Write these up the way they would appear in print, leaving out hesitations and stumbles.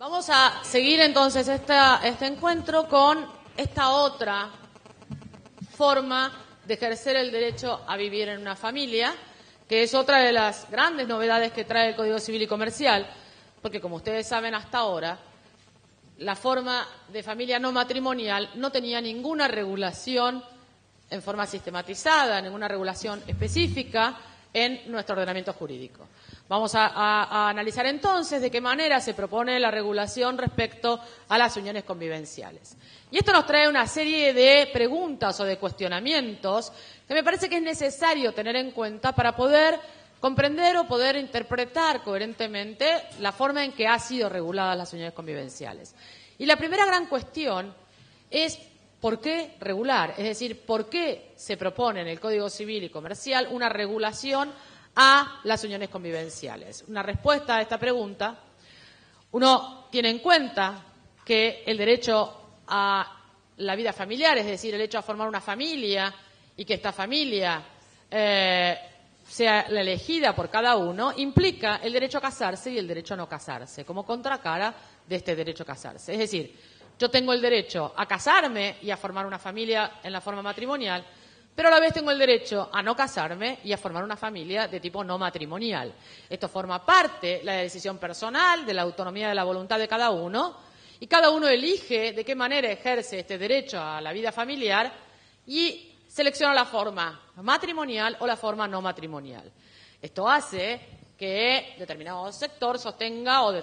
Vamos a seguir entonces este encuentro con esta otra forma de ejercer el derecho a vivir en una familia, que es otra de las grandes novedades que trae el Código Civil y Comercial, porque como ustedes saben hasta ahora, la forma de familia no matrimonial no tenía ninguna regulación en forma sistematizada, ninguna regulación específica en nuestro ordenamiento jurídico. Vamos a analizar entonces de qué manera se propone la regulación respecto a las uniones convivenciales. Y esto nos trae una serie de preguntas o de cuestionamientos que me parece que es necesario tener en cuenta para poder comprender o poder interpretar coherentemente la forma en que han sido reguladas las uniones convivenciales. Y la primera gran cuestión es ¿por qué regular? Es decir, ¿por qué se propone en el Código Civil y Comercial una regulación a las uniones convivenciales? Una respuesta a esta pregunta, uno tiene en cuenta que el derecho a la vida familiar, es decir, el hecho a formar una familia y que esta familia sea la elegida por cada uno, implica el derecho a casarse y el derecho a no casarse, como contracara de este derecho a casarse. Es decir, yo tengo el derecho a casarme y a formar una familia en la forma matrimonial, pero a la vez tengo el derecho a no casarme y a formar una familia de tipo no matrimonial. Esto forma parte de la decisión personal, de la autonomía de la voluntad de cada uno, y cada uno elige de qué manera ejerce este derecho a la vida familiar y selecciona la forma matrimonial o la forma no matrimonial. Esto hace que determinado sector sostenga o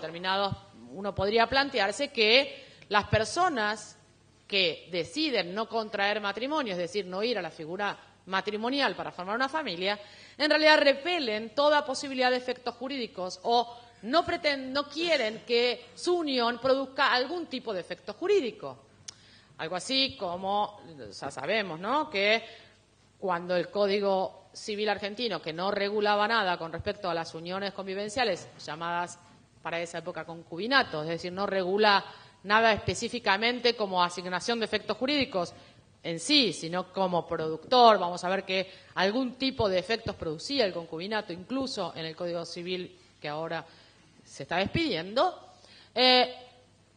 uno podría plantearse que las personas que deciden no contraer matrimonio, es decir, no ir a la figura matrimonial para formar una familia, en realidad repelen toda posibilidad de efectos jurídicos o no quieren que su unión produzca algún tipo de efecto jurídico. Algo así como, ya sabemos, ¿no?, que cuando el Código Civil argentino, que no regulaba nada con respecto a las uniones convivenciales, llamadas para esa época concubinatos, es decir, no regula nada específicamente como asignación de efectos jurídicos en sí, sino como productor. Vamos a ver que algún tipo de efectos producía el concubinato, incluso en el Código Civil que ahora se está despidiendo.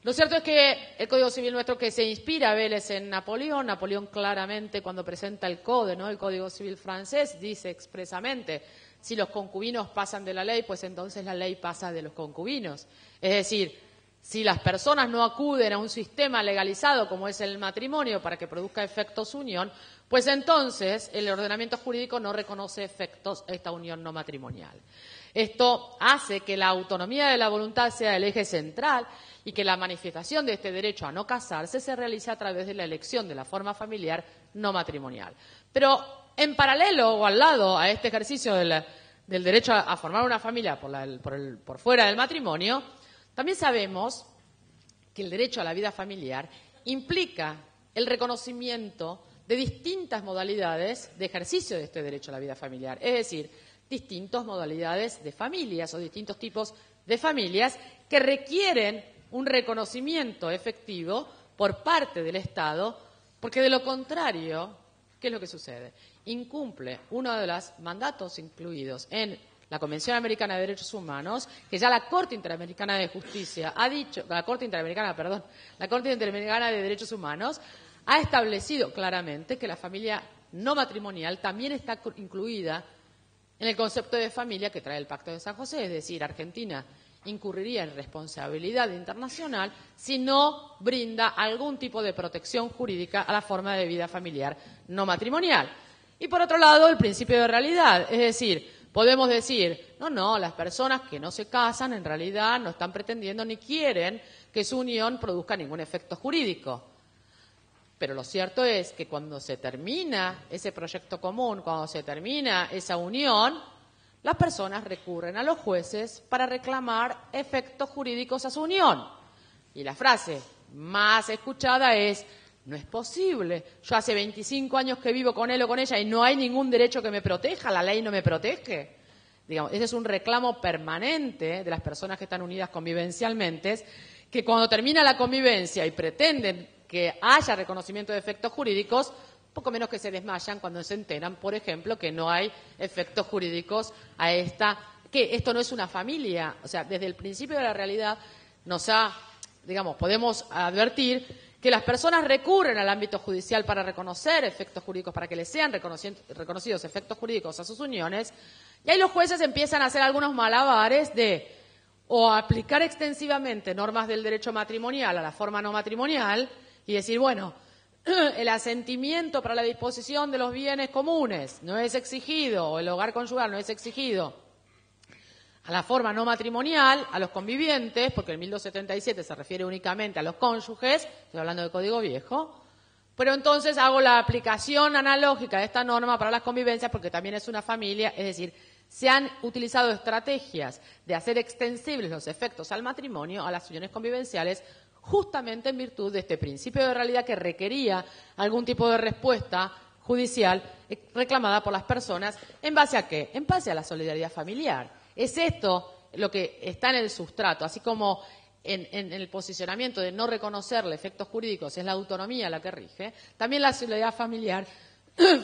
Lo cierto es que el Código Civil nuestro, que se inspira a Vélez en Napoleón claramente cuando presenta el Código, ¿no?, el Código Civil francés, dice expresamente: si los concubinos pasan de la ley, pues entonces la ley pasa de los concubinos. Es decir, si las personas no acuden a un sistema legalizado como es el matrimonio para que produzca efectos unión, pues entonces el ordenamiento jurídico no reconoce efectos a esta unión no matrimonial. Esto hace que la autonomía de la voluntad sea el eje central y que la manifestación de este derecho a no casarse se realice a través de la elección de la forma familiar no matrimonial. Pero en paralelo o al lado a este ejercicio del derecho a formar una familia por fuera del matrimonio, también sabemos que el derecho a la vida familiar implica el reconocimiento de distintas modalidades de ejercicio de este derecho a la vida familiar, es decir, distintas modalidades de familias o distintos tipos de familias que requieren un reconocimiento efectivo por parte del Estado, porque de lo contrario, ¿qué es lo que sucede? Incumple uno de los mandatos incluidos en la Convención Americana de Derechos Humanos, que ya la Corte Interamericana de Justicia la Corte Interamericana de Derechos Humanos ha establecido claramente que la familia no matrimonial también está incluida en el concepto de familia que trae el Pacto de San José, es decir, Argentina incurriría en responsabilidad internacional si no brinda algún tipo de protección jurídica a la forma de vida familiar no matrimonial. Y por otro lado, el principio de realidad, es decir, podemos decir, no, las personas que no se casan en realidad no están pretendiendo ni quieren que su unión produzca ningún efecto jurídico. Pero lo cierto es que cuando se termina ese proyecto común, cuando se termina esa unión, las personas recurren a los jueces para reclamar efectos jurídicos a su unión. Y la frase más escuchada es: no es posible, yo hace 25 años que vivo con él o con ella y no hay ningún derecho que me proteja, la ley no me protege. Digamos, ese es un reclamo permanente de las personas que están unidas convivencialmente, que cuando termina la convivencia y pretenden que haya reconocimiento de efectos jurídicos, poco menos que se desmayan cuando se enteran, por ejemplo, que no hay efectos jurídicos que esto no es una familia. O sea, desde el principio de la realidad nos ha digamos, podemos advertir que las personas recurren al ámbito judicial para reconocer efectos jurídicos, para que les sean reconocidos efectos jurídicos a sus uniones, y ahí los jueces empiezan a hacer algunos malabares de o aplicar extensivamente normas del derecho matrimonial a la forma no matrimonial y decir, bueno, el asentimiento para la disposición de los bienes comunes no es exigido, o el hogar conyugal no es exigido a la forma no matrimonial, a los convivientes, porque el 1277 se refiere únicamente a los cónyuges, estoy hablando del Código Viejo, pero entonces hago la aplicación analógica de esta norma para las convivencias porque también es una familia, es decir, se han utilizado estrategias de hacer extensibles los efectos al matrimonio, a las uniones convivenciales, justamente en virtud de este principio de realidad que requería algún tipo de respuesta judicial reclamada por las personas. ¿En base a qué? En base a la solidaridad familiar. Es esto lo que está en el sustrato, así como en el posicionamiento de no reconocerle efectos jurídicos es la autonomía la que rige, también la solidaridad familiar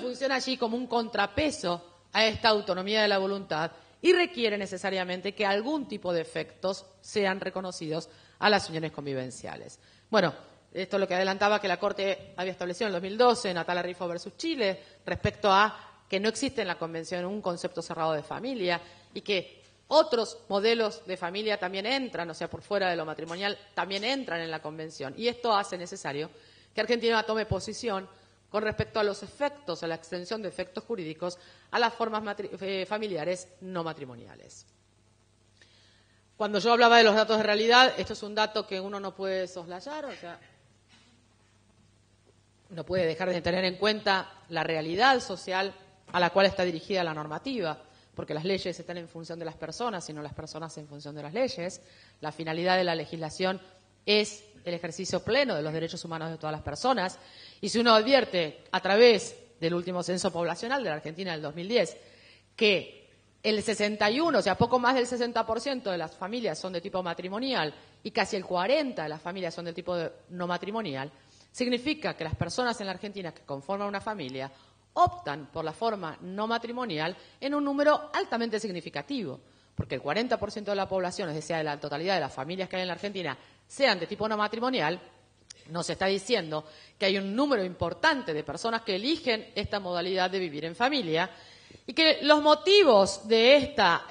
funciona allí como un contrapeso a esta autonomía de la voluntad y requiere necesariamente que algún tipo de efectos sean reconocidos a las uniones convivenciales. Bueno, esto es lo que adelantaba que la Corte había establecido en el 2012 en Atala Rifo versus Chile respecto a que no existe en la Convención un concepto cerrado de familia y que otros modelos de familia también entran, o sea, por fuera de lo matrimonial, también entran en la Convención. Y esto hace necesario que Argentina tome posición con respecto a los efectos, a la extensión de efectos jurídicos a las formas familiares no matrimoniales. Cuando yo hablaba de los datos de realidad, esto es un dato que uno no puede soslayar, o sea, no puede dejar de tener en cuenta la realidad social a la cual está dirigida la normativa, porque las leyes están en función de las personas y no las personas en función de las leyes. La finalidad de la legislación es el ejercicio pleno de los derechos humanos de todas las personas. Y si uno advierte a través del último censo poblacional de la Argentina del 2010 que el 61, o sea, poco más del 60% de las familias son de tipo matrimonial y casi el 40% de las familias son de tipo no matrimonial, significa que las personas en la Argentina que conforman una familia optan por la forma no matrimonial en un número altamente significativo, porque el 40% de la población, es decir, de la totalidad de las familias que hay en la Argentina, sean de tipo no matrimonial, nos está diciendo que hay un número importante de personas que eligen esta modalidad de vivir en familia y que los motivos de esta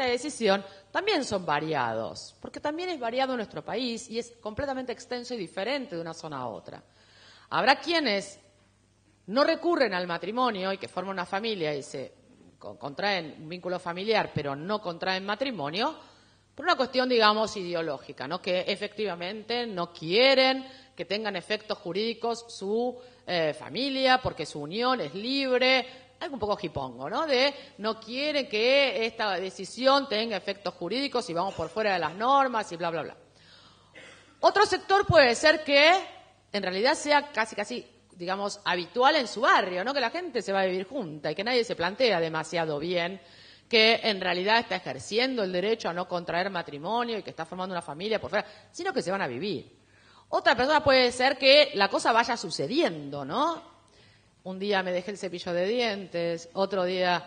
decisión también son variados, porque también es variado en nuestro país y es completamente extenso y diferente de una zona a otra. Habrá quienes no recurren al matrimonio y que forman una familia y se contraen un vínculo familiar, pero no contraen matrimonio, por una cuestión, digamos, ideológica, ¿no? Que efectivamente no quieren que tengan efectos jurídicos su familia, porque su unión es libre, algo un poco jipongo, ¿no? De no quieren que esta decisión tenga efectos jurídicos y vamos por fuera de las normas y bla, bla, bla. Otro sector puede ser que en realidad sea casi digamos, habitual en su barrio, ¿no? Que la gente se va a vivir junta y que nadie se plantea demasiado bien que en realidad está ejerciendo el derecho a no contraer matrimonio y que está formando una familia por fuera, sino que se van a vivir. Otra persona puede ser que la cosa vaya sucediendo, ¿no? Un día me dejé el cepillo de dientes, otro día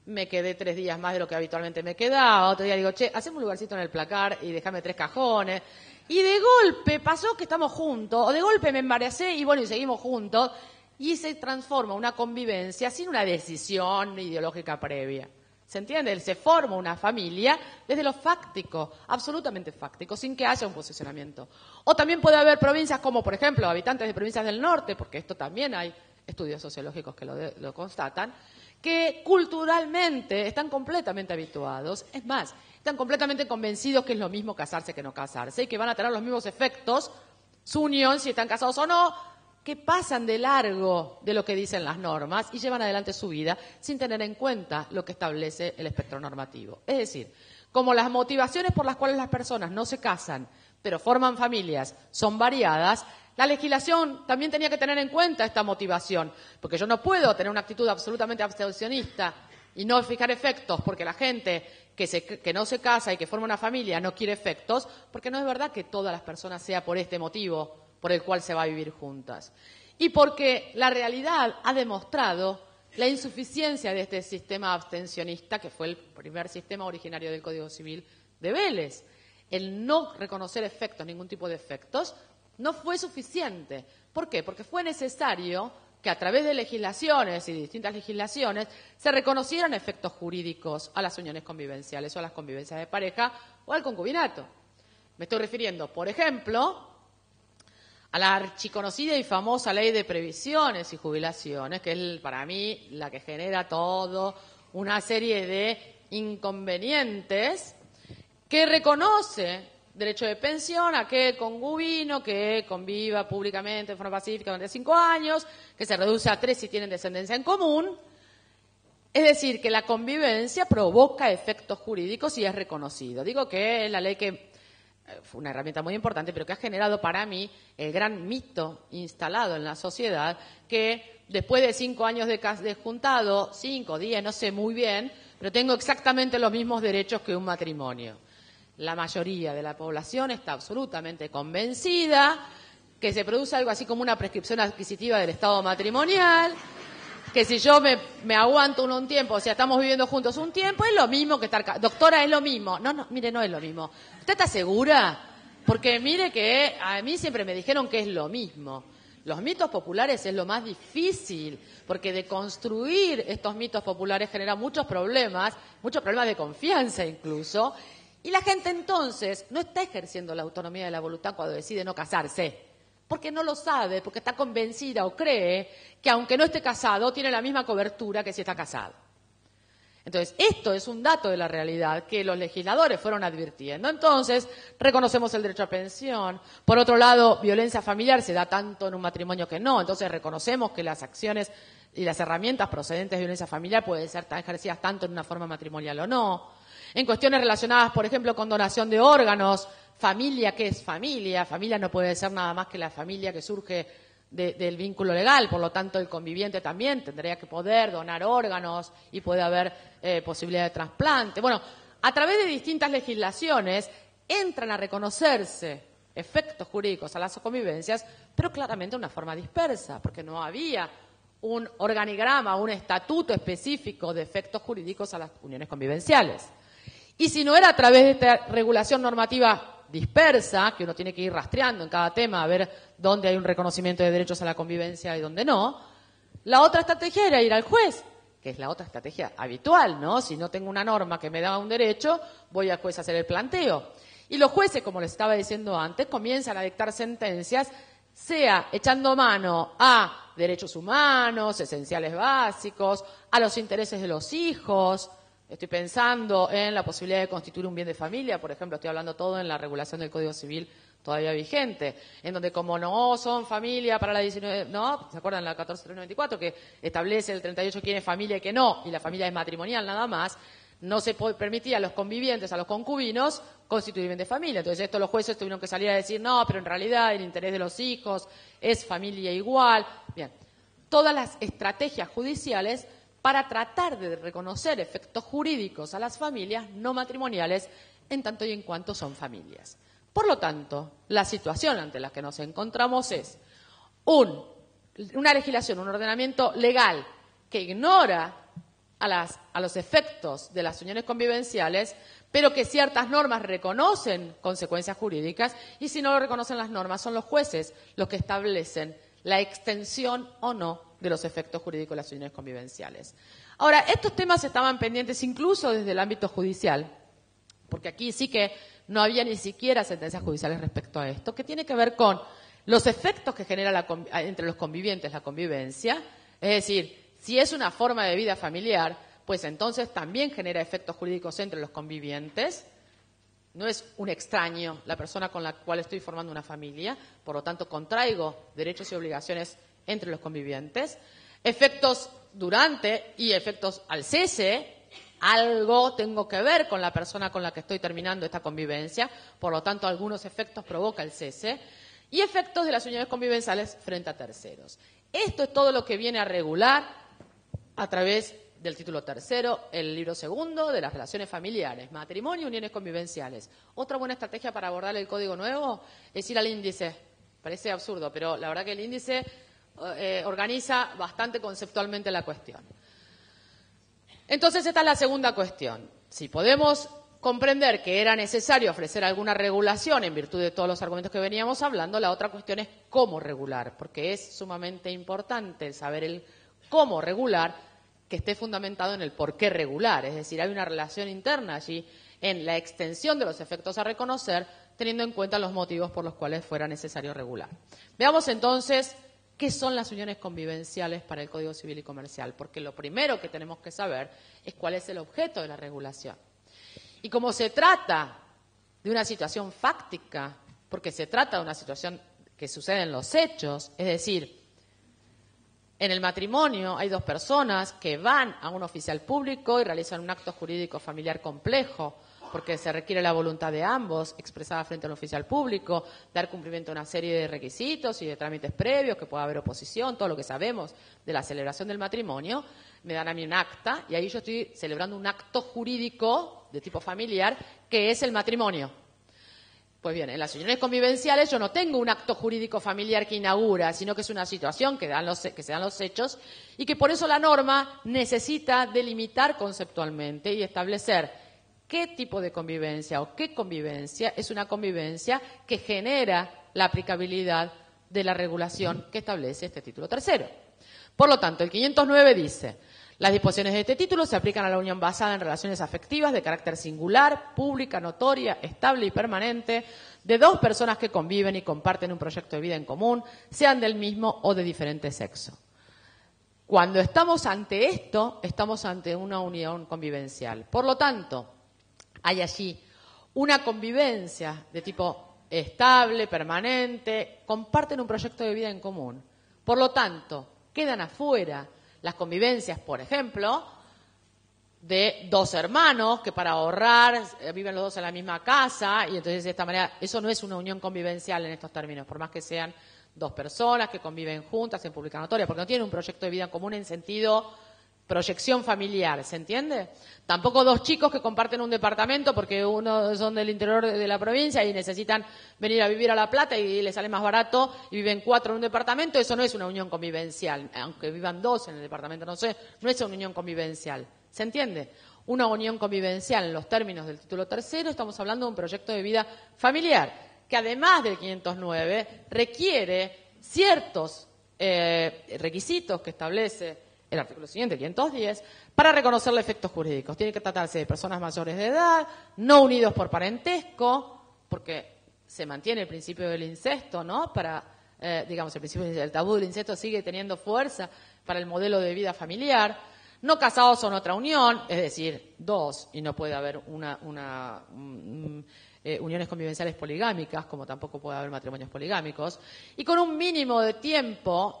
me quedé 3 días más de lo que habitualmente me quedaba, otro día digo, che, hacemos un lugarcito en el placar y déjame 3 cajones. Y de golpe pasó que estamos juntos, o de golpe me embaracé y bueno, y seguimos juntos, y se transforma una convivencia sin una decisión ideológica previa. ¿Se entiende? Se forma una familia desde lo fáctico, absolutamente fáctico, sin que haya un posicionamiento. O también puede haber provincias como, por ejemplo, habitantes de provincias del norte, porque esto también hay estudios sociológicos que lo constatan, que culturalmente están completamente habituados, es más, están completamente convencidos que es lo mismo casarse que no casarse y que van a tener los mismos efectos, su unión, si están casados o no, que pasan de largo de lo que dicen las normas y llevan adelante su vida sin tener en cuenta lo que establece el espectro normativo. Es decir, como las motivaciones por las cuales las personas no se casan, pero forman familias, son variadas, la legislación también tenía que tener en cuenta esta motivación, porque yo no puedo tener una actitud absolutamente abstencionista y no fijar efectos porque la gente que no se casa y que forma una familia no quiere efectos, porque no es verdad que todas las personas sea por este motivo por el cual se va a vivir juntas. Y porque la realidad ha demostrado la insuficiencia de este sistema abstencionista, que fue el primer sistema originario del Código Civil de Vélez. el no reconocer efectos, ningún tipo de efectos, no fue suficiente. ¿Por qué? Porque fue necesario que a través de legislaciones y distintas legislaciones se reconocieran efectos jurídicos a las uniones convivenciales o a las convivencias de pareja o al concubinato. Me estoy refiriendo, por ejemplo, a la archiconocida y famosa Ley de Previsiones y Jubilaciones, que es para mí la que genera todo una serie de inconvenientes, que reconoce derecho de pensión a aquel concubino que conviva públicamente de forma pacífica durante 5 años, que se reduce a 3 si tienen descendencia en común. Es decir, que la convivencia provoca efectos jurídicos y es reconocido. Digo que es la ley que fue una herramienta muy importante, pero que ha generado para mí el gran mito instalado en la sociedad, que después de 5 años de juntado, 5, 10, no sé muy bien, pero tengo exactamente los mismos derechos que un matrimonio. La mayoría de la población está absolutamente convencida que se produce algo así como una prescripción adquisitiva del estado matrimonial, que si yo me aguanto un tiempo, o sea, estamos viviendo juntos un tiempo, es lo mismo que estar... Doctora, es lo mismo. No, mire, no es lo mismo. ¿Usted está segura? Porque mire que a mí siempre me dijeron que es lo mismo. Los mitos populares es lo más difícil, porque de construir estos mitos populares genera muchos problemas de confianza incluso, y la gente entonces no está ejerciendo la autonomía de la voluntad cuando decide no casarse, porque no lo sabe, porque está convencida o cree que aunque no esté casado, tiene la misma cobertura que si está casado. Entonces, esto es un dato de la realidad que los legisladores fueron advirtiendo. Entonces, reconocemos el derecho a pensión. Por otro lado, violencia familiar se da tanto en un matrimonio que no. Entonces, reconocemos que las acciones y las herramientas procedentes de violencia familiar pueden ser ejercidas tanto en una forma matrimonial o no. En cuestiones relacionadas, por ejemplo, con donación de órganos, familia, ¿qué es familia? Familia no puede ser nada más que la familia que surge del vínculo legal, por lo tanto el conviviente también tendría que poder donar órganos y puede haber posibilidad de trasplante. Bueno, a través de distintas legislaciones entran a reconocerse efectos jurídicos a las convivencias, pero claramente de una forma dispersa, porque no había un organigrama, un estatuto específico de efectos jurídicos a las uniones convivenciales. Y si no era a través de esta regulación normativa dispersa, que uno tiene que ir rastreando en cada tema a ver dónde hay un reconocimiento de derechos a la convivencia y dónde no, la otra estrategia era ir al juez, que es la otra estrategia habitual, ¿no? Si no tengo una norma que me da un derecho, voy al juez a hacer el planteo. Y los jueces, como les estaba diciendo antes, comienzan a dictar sentencias, sea echando mano a derechos humanos, esenciales básicos, a los intereses de los hijos. Estoy pensando en la posibilidad de constituir un bien de familia, por ejemplo, estoy hablando todo en la regulación del Código Civil todavía vigente, en donde como no son familia para la 19, no, ¿se acuerdan la 14.394 que establece el 38 quién es familia y quién no, y la familia es matrimonial nada más? No se permitía a los convivientes, a los concubinos, constituir bien de familia. Entonces esto los jueces tuvieron que salir a decir, no, pero en realidad el interés de los hijos es familia igual. Bien, todas las estrategias judiciales para tratar de reconocer efectos jurídicos a las familias no matrimoniales en tanto y en cuanto son familias. Por lo tanto, la situación ante la que nos encontramos es una legislación, un ordenamiento legal que ignora a los efectos de las uniones convivenciales, pero que ciertas normas reconocen consecuencias jurídicas, y si no lo reconocen las normas, son los jueces los que establecen la extensión o no de los efectos jurídicos de las uniones convivenciales. Ahora, estos temas estaban pendientes incluso desde el ámbito judicial, porque aquí sí que no había ni siquiera sentencias judiciales respecto a esto, que tiene que ver con los efectos que genera entre los convivientes la convivencia, es decir, si es una forma de vida familiar, pues entonces también genera efectos jurídicos entre los convivientes. No es un extraño la persona con la cual estoy formando una familia, por lo tanto contraigo derechos y obligaciones entre los convivientes. Efectos durante y efectos al cese, algo tengo que ver con la persona con la que estoy terminando esta convivencia, por lo tanto algunos efectos provoca el cese. Y efectos de las uniones convivenciales frente a terceros. Esto es todo lo que viene a regular a través del título tercero, el libro segundo de las relaciones familiares, matrimonio y uniones convivenciales. Otra buena estrategia para abordar el código nuevo es ir al índice. Parece absurdo, pero la verdad que el índice organiza bastante conceptualmente la cuestión. Entonces esta es la segunda cuestión. Si podemos comprender que era necesario ofrecer alguna regulación en virtud de todos los argumentos que veníamos hablando. La otra cuestión es cómo regular, porque es sumamente importante saber el cómo regular que esté fundamentado en el por qué regular. Es decir, hay una relación interna allí en la extensión de los efectos a reconocer, teniendo en cuenta los motivos por los cuales fuera necesario regular. Veamos entonces qué son las uniones convivenciales para el Código Civil y Comercial, porque lo primero que tenemos que saber es cuál es el objeto de la regulación. Y como se trata de una situación fáctica, porque se trata de una situación que sucede en los hechos, es decir, en el matrimonio hay dos personas que van a un oficial público y realizan un acto jurídico familiar complejo, porque se requiere la voluntad de ambos expresada frente al oficial público, dar cumplimiento a una serie de requisitos y de trámites previos, que pueda haber oposición, todo lo que sabemos de la celebración del matrimonio. Me dan a mí un acta y ahí yo estoy celebrando un acto jurídico de tipo familiar que es el matrimonio. Pues bien, en las uniones convivenciales yo no tengo un acto jurídico familiar que inaugura, sino que es una situación que se dan los hechos y que por eso la norma necesita delimitar conceptualmente y establecer qué tipo de convivencia o qué convivencia es una convivencia que genera la aplicabilidad de la regulación que establece este título tercero. Por lo tanto, el 509 dice: las disposiciones de este título se aplican a la unión basada en relaciones afectivas de carácter singular, pública, notoria, estable y permanente, de dos personas que conviven y comparten un proyecto de vida en común, sean del mismo o de diferente sexo. Cuando estamos ante esto, estamos ante una unión convivencial. Por lo tanto, hay allí una convivencia de tipo estable, permanente, comparten un proyecto de vida en común. Por lo tanto, quedan afuera las convivencias, por ejemplo, de dos hermanos que para ahorrar viven los dos en la misma casa y entonces de esta manera eso no es una unión convivencial en estos términos, por más que sean dos personas que conviven juntas en pública notoria, porque no tienen un proyecto de vida en común en sentido proyección familiar, ¿se entiende? Tampoco dos chicos que comparten un departamento porque uno son del interior de la provincia y necesitan venir a vivir a La Plata y les sale más barato y viven 4 en un departamento, eso no es una unión convivencial, aunque vivan 2 en el departamento, no es una unión convivencial, ¿se entiende? Una unión convivencial en los términos del título tercero, estamos hablando de un proyecto de vida familiar, que además del 509 requiere ciertos requisitos que establece el artículo siguiente, 510, para reconocerle efectos jurídicos. Tiene que tratarse de personas mayores de edad, no unidos por parentesco, porque se mantiene el principio del incesto, ¿no? Digamos, el tabú del incesto sigue teniendo fuerza para el modelo de vida familiar. No casados en otra unión, es decir, dos, y no puede haber uniones convivenciales poligámicas, como tampoco puede haber matrimonios poligámicos, y con un mínimo de tiempo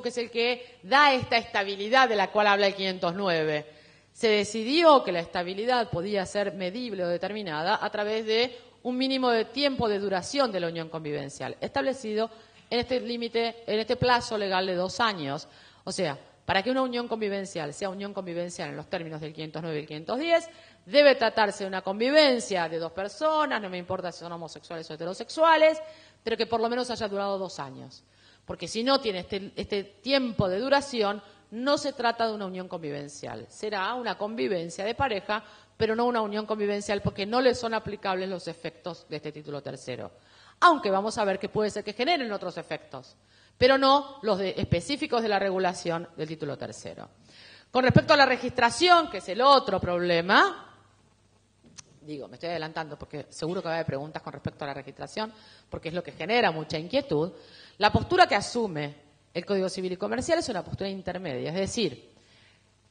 que es el que da esta estabilidad de la cual habla el 509. Se decidió que la estabilidad podía ser medible o determinada a través de un mínimo de tiempo de duración de la unión convivencial, establecido en este límite, en este plazo legal de 2 años. O sea, para que una unión convivencial sea unión convivencial en los términos del 509 y el 510, debe tratarse de una convivencia de 2 personas, no me importa si son homosexuales o heterosexuales, pero que por lo menos haya durado 2 años. Porque si no tiene este tiempo de duración, no se trata de una unión convivencial. Será una convivencia de pareja, pero no una unión convivencial porque no le son aplicables los efectos de este título tercero. Aunque vamos a ver que puede ser que generen otros efectos, pero no los específicos de la regulación del título tercero. Con respecto a la registración, que es el otro problema, me estoy adelantando porque seguro que va a haber preguntas con respecto a la registración, porque es lo que genera mucha inquietud, la postura que asume el Código Civil y Comercial es una postura intermedia, es decir,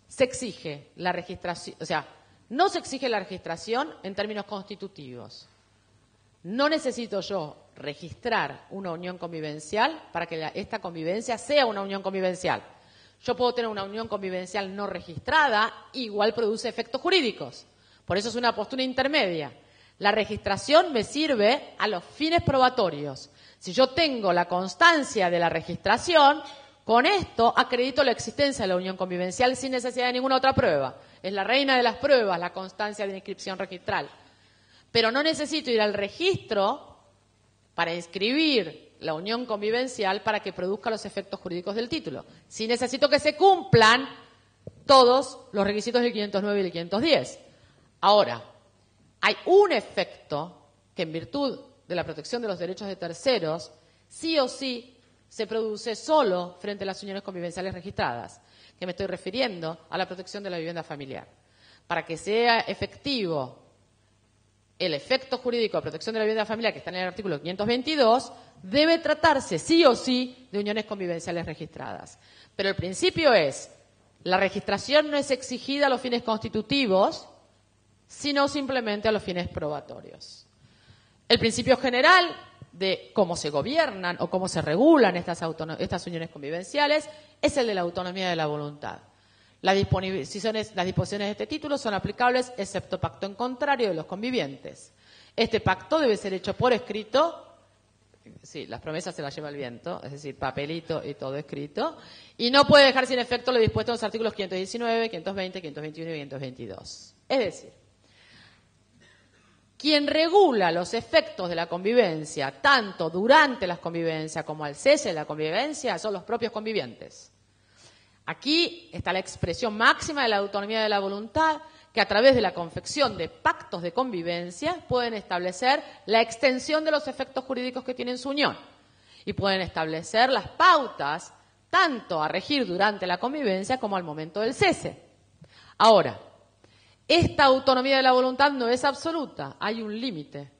se exige la registración, o sea, no se exige la registración en términos constitutivos. No necesito yo registrar una unión convivencial para que esta convivencia sea una unión convivencial. Yo puedo tener una unión convivencial no registrada, igual produce efectos jurídicos. Por eso es una postura intermedia. La registración me sirve a los fines probatorios. Si yo tengo la constancia de la registración, con esto acredito la existencia de la unión convivencial sin necesidad de ninguna otra prueba. Es la reina de las pruebas, la constancia de la inscripción registral. Pero no necesito ir al registro para inscribir la unión convivencial para que produzca los efectos jurídicos del título. Sí necesito que se cumplan todos los requisitos del 509 y del 510. Ahora, hay un efecto que en virtud de la protección de los derechos de terceros, sí o sí se produce solo frente a las uniones convivenciales registradas, que me estoy refiriendo a la protección de la vivienda familiar. Para que sea efectivo el efecto jurídico de protección de la vivienda familiar que está en el artículo 522, debe tratarse sí o sí de uniones convivenciales registradas. Pero el principio es, la registración no es exigida a los fines constitutivos, sino simplemente a los fines probatorios. El principio general de cómo se gobiernan o cómo se regulan estas uniones convivenciales es el de la autonomía de la voluntad. Las disposiciones de este título son aplicables excepto pacto en contrario de los convivientes. Este pacto debe ser hecho por escrito, sí, las promesas se las lleva el viento, es decir, papelito y todo escrito, y no puede dejar sin efecto lo dispuesto en los artículos 519, 520, 521 y 522. Es decir, quien regula los efectos de la convivencia, tanto durante la convivencia como al cese de la convivencia, son los propios convivientes. Aquí está la expresión máxima de la autonomía de la voluntad, que a través de la confección de pactos de convivencia pueden establecer la extensión de los efectos jurídicos que tienen su unión y pueden establecer las pautas tanto a regir durante la convivencia como al momento del cese. Ahora, esta autonomía de la voluntad no es absoluta, hay un límite.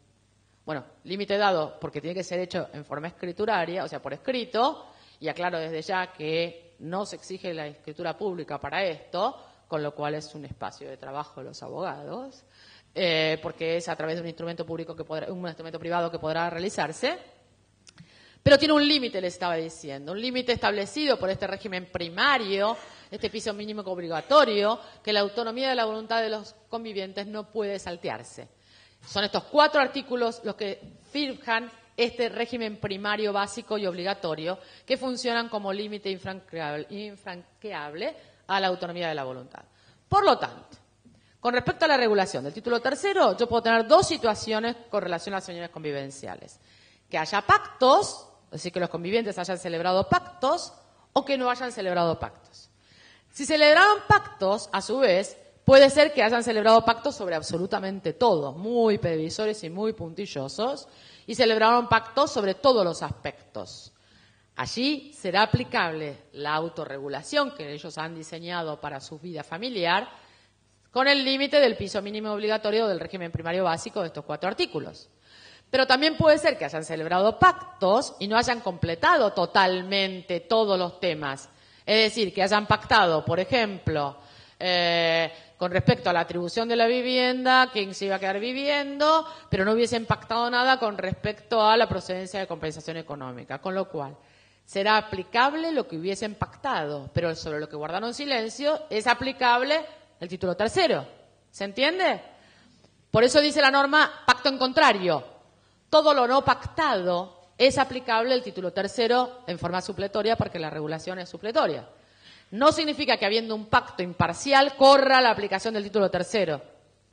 Bueno, límite dado porque tiene que ser hecho en forma escrituraria, o sea, por escrito, y aclaro desde ya que no se exige la escritura pública para esto, con lo cual es un espacio de trabajo de los abogados, porque es a través de un instrumento público un instrumento privado que podrá realizarse. Pero tiene un límite, le estaba diciendo, un límite establecido por este régimen primario, este piso mínimo obligatorio, que la autonomía de la voluntad de los convivientes no puede saltearse. Son estos 4 artículos los que fijan este régimen primario básico y obligatorio que funcionan como límite infranqueable a la autonomía de la voluntad. Por lo tanto, con respecto a la regulación del título tercero, yo puedo tener 2 situaciones con relación a las uniones convivenciales. Que haya pactos, es decir, que los convivientes hayan celebrado pactos o que no hayan celebrado pactos. Si celebraron pactos, a su vez, puede ser que hayan celebrado pactos sobre absolutamente todo, muy previsores y muy puntillosos, y celebraron pactos sobre todos los aspectos. Allí será aplicable la autorregulación que ellos han diseñado para su vida familiar con el límite del piso mínimo obligatorio del régimen primario básico de estos 4 artículos. Pero también puede ser que hayan celebrado pactos y no hayan completado totalmente todos los temas. Es decir, que hayan pactado, por ejemplo, con respecto a la atribución de la vivienda, quién se iba a quedar viviendo, pero no hubiesen pactado nada con respecto a la procedencia de compensación económica. Con lo cual, será aplicable lo que hubiesen pactado, pero sobre lo que guardaron silencio es aplicable el título tercero. ¿Se entiende? Por eso dice la norma pacto en contrario. Todo lo no pactado es aplicable el título tercero en forma supletoria porque la regulación es supletoria. No significa que habiendo un pacto imparcial corra la aplicación del título tercero.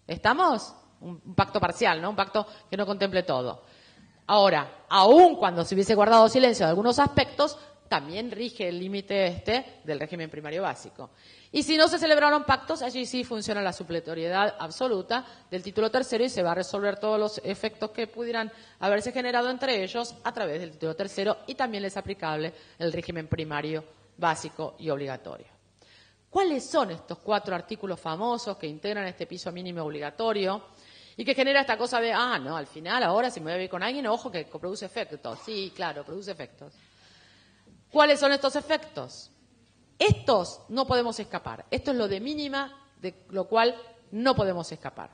¿Estamos? Un pacto parcial, ¿no? Un pacto que no contemple todo. Ahora, aun cuando se hubiese guardado silencio de algunos aspectos, también rige el límite del régimen primario básico. Y si no se celebraron pactos, allí sí funciona la supletoriedad absoluta del título tercero y se va a resolver todos los efectos que pudieran haberse generado entre ellos a través del título tercero y también es aplicable el régimen primario básico y obligatorio. ¿Cuáles son estos 4 artículos famosos que integran este piso mínimo obligatorio y que genera esta cosa de, no, al final ahora si me voy a vivir con alguien, ojo que produce efectos? Sí, claro, produce efectos. ¿Cuáles son estos efectos? Estos no podemos escapar. Esto es lo de mínima, de lo cual no podemos escapar.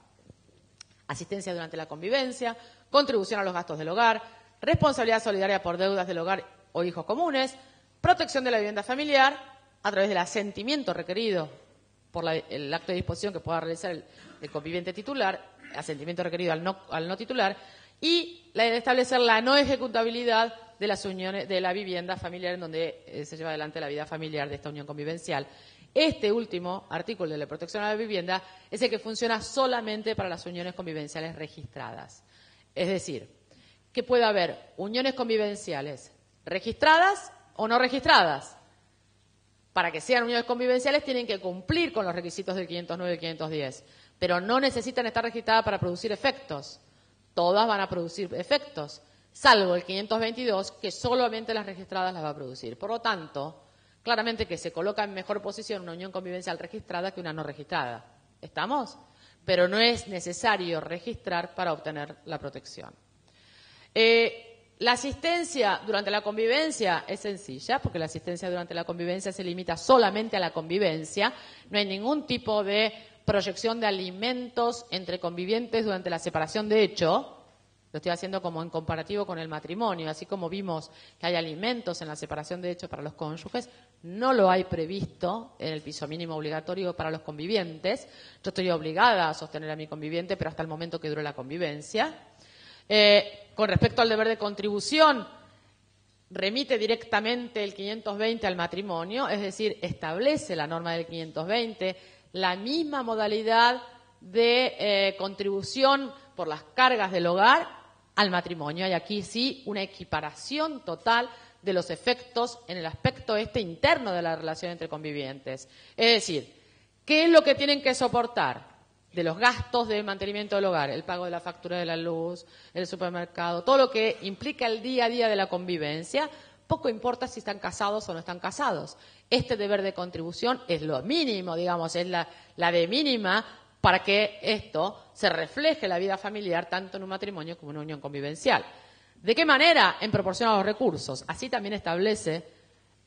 Asistencia durante la convivencia, contribución a los gastos del hogar, responsabilidad solidaria por deudas del hogar o hijos comunes, protección de la vivienda familiar a través del asentimiento requerido por el acto de disposición que pueda realizar el conviviente titular, asentimiento requerido al no titular, y la de establecer la no ejecutabilidad de las uniones de la vivienda familiar en donde se lleva adelante la vida familiar de esta unión convivencial. Este último artículo de la protección a la vivienda es el que funciona solamente para las uniones convivenciales registradas. Es decir, que puede haber uniones convivenciales registradas o no registradas. Para que sean uniones convivenciales tienen que cumplir con los requisitos del 509 y 510. pero no necesitan estar registradas para producir efectos. Todas van a producir efectos, salvo el 522, que solamente las registradas las va a producir. Por lo tanto, claramente que se coloca en mejor posición una unión convivencial registrada que una no registrada. ¿Estamos? Pero no es necesario registrar para obtener la protección. La asistencia durante la convivencia es sencilla, porque la asistencia durante la convivencia se limita solamente a la convivencia. No hay ningún tipo de proyección de alimentos entre convivientes durante la separación de hecho. Lo estoy haciendo como en comparativo con el matrimonio. Así como vimos que hay alimentos en la separación de hecho para los cónyuges, no lo hay previsto en el piso mínimo obligatorio para los convivientes. Yo estoy obligada a sostener a mi conviviente, pero hasta el momento que dure la convivencia. Con respecto al deber de contribución, remite directamente el 520 al matrimonio, es decir, establece la norma del 520 la misma modalidad de contribución por las cargas del hogar al matrimonio. Hay aquí sí una equiparación total de los efectos en el aspecto interno de la relación entre convivientes. Es decir, ¿qué es lo que tienen que soportar? De los gastos de mantenimiento del hogar, el pago de la factura de la luz, el supermercado, todo lo que implica el día a día de la convivencia, poco importa si están casados o no están casados. Este deber de contribución es lo mínimo, digamos, es la de mínima para que esto se refleje en la vida familiar tanto en un matrimonio como en una unión convivencial. ¿De qué manera? En proporción a los recursos. Así también establece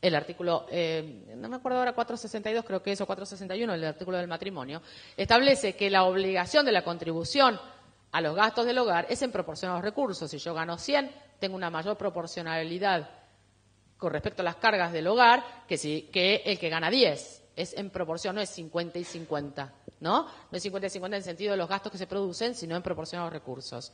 el artículo, no me acuerdo ahora, 462 creo que es, o 461, el artículo del matrimonio, establece que la obligación de la contribución a los gastos del hogar es en proporción a los recursos. Si yo gano 100, tengo una mayor proporcionalidad con respecto a las cargas del hogar que el que gana 10. Es en proporción, no es 50 y 50, ¿no? No es 50 y 50 en el sentido de los gastos que se producen, sino en proporción a los recursos.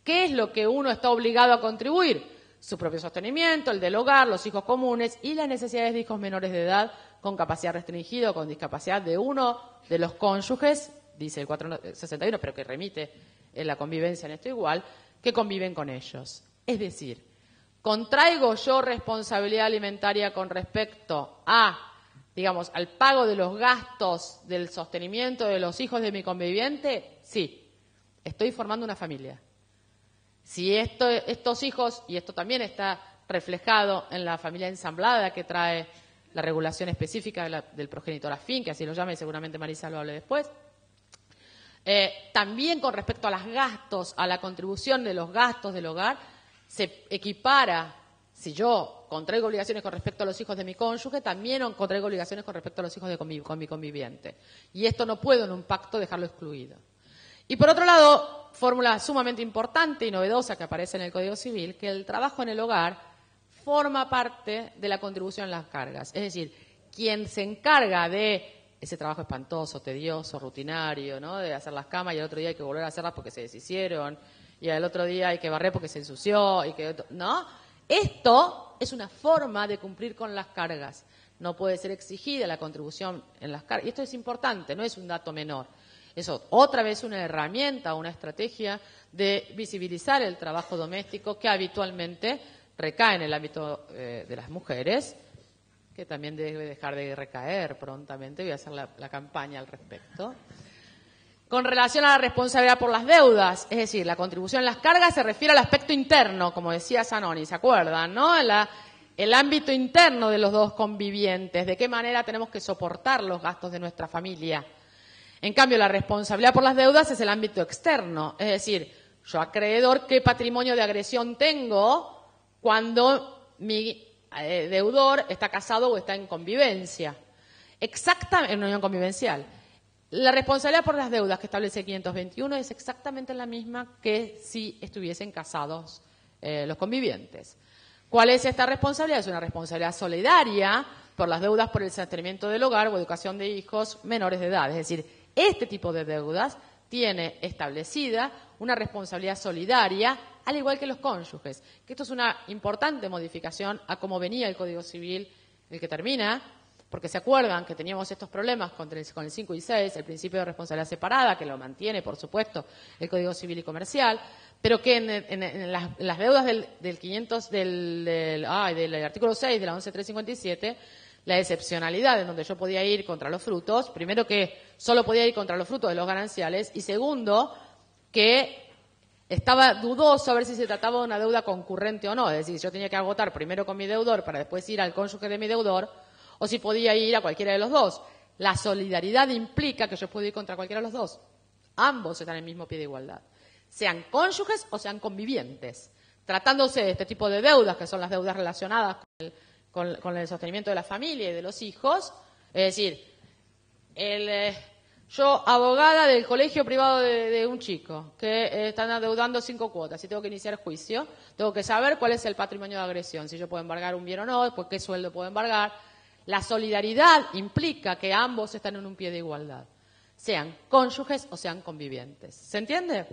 ¿Qué es lo que uno está obligado a contribuir? Su propio sostenimiento, el del hogar, los hijos comunes y las necesidades de hijos menores de edad con capacidad restringida o con discapacidad de uno de los cónyuges, dice el 461, pero que remite en la convivencia en esto igual, que conviven con ellos. Es decir, ¿contraigo yo responsabilidad alimentaria con respecto digamos, al pago de los gastos del sostenimiento de los hijos de mi conviviente? Sí, estoy formando una familia. Si estos hijos, y esto también está reflejado en la familia ensamblada que trae la regulación específica del progenitor afín, que así lo llama y seguramente Marisa lo hable después, también con respecto a los gastos, a la contribución de los gastos del hogar, se equipara, si yo contraigo obligaciones con respecto a los hijos de mi cónyuge, también contraigo obligaciones con respecto a los hijos con mi conviviente. Y esto no puedo en un pacto dejarlo excluido. Y por otro lado, fórmula sumamente importante y novedosa que aparece en el Código Civil, que el trabajo en el hogar forma parte de la contribución en las cargas. Es decir, quien se encarga de ese trabajo espantoso, tedioso, rutinario, ¿no? De hacer las camas y el otro día hay que volver a hacerlas porque se deshicieron, y al otro día hay que barrer porque se ensució, ¿no? Esto es una forma de cumplir con las cargas. No puede ser exigida la contribución en las cargas. Y esto es importante, no es un dato menor. Eso, otra vez una herramienta, una estrategia de visibilizar el trabajo doméstico que habitualmente recae en el ámbito de las mujeres, que también debe dejar de recaer prontamente. Voy a hacer la campaña al respecto. Con relación a la responsabilidad por las deudas, es decir, la contribución en las cargas se refiere al aspecto interno, como decía Zanoni, ¿se acuerdan, no? El ámbito interno de los dos convivientes, de qué manera tenemos que soportar los gastos de nuestra familia. En cambio, la responsabilidad por las deudas es el ámbito externo, es decir, yo acreedor, ¿qué patrimonio de agresión tengo cuando mi deudor está casado o está en convivencia? Exactamente, en una unión convivencial. La responsabilidad por las deudas que establece 521 es exactamente la misma que si estuviesen casados los convivientes. ¿Cuál es esta responsabilidad? Es una responsabilidad solidaria por las deudas por el sostenimiento del hogar o educación de hijos menores de edad. Es decir, este tipo de deudas tiene establecida una responsabilidad solidaria, al igual que los cónyuges. Que esto es una importante modificación a cómo venía el Código Civil, el que termina, porque se acuerdan que teníamos estos problemas con el 5 y 6, el principio de responsabilidad separada, que lo mantiene, por supuesto, el Código Civil y Comercial, pero que en las deudas del artículo 6 de la 11357 la excepcionalidad en donde yo podía ir contra los frutos, primero que solo podía ir contra los frutos de los gananciales, y segundo, que estaba dudoso a ver si se trataba de una deuda concurrente o no, es decir, yo tenía que agotar primero con mi deudor para después ir al cónyuge de mi deudor, o si podía ir a cualquiera de los dos. La solidaridad implica que yo puedo ir contra cualquiera de los dos. Ambos están en el mismo pie de igualdad, sean cónyuges o sean convivientes. Tratándose de este tipo de deudas, que son las deudas relacionadas con el sostenimiento de la familia y de los hijos, es decir, yo, abogada del colegio privado de un chico, que están adeudando 5 cuotas, y tengo que iniciar juicio, tengo que saber cuál es el patrimonio de agresión, si yo puedo embargar un bien o no, después qué sueldo puedo embargar. La solidaridad implica que ambos están en un pie de igualdad, sean cónyuges o sean convivientes. ¿Se entiende?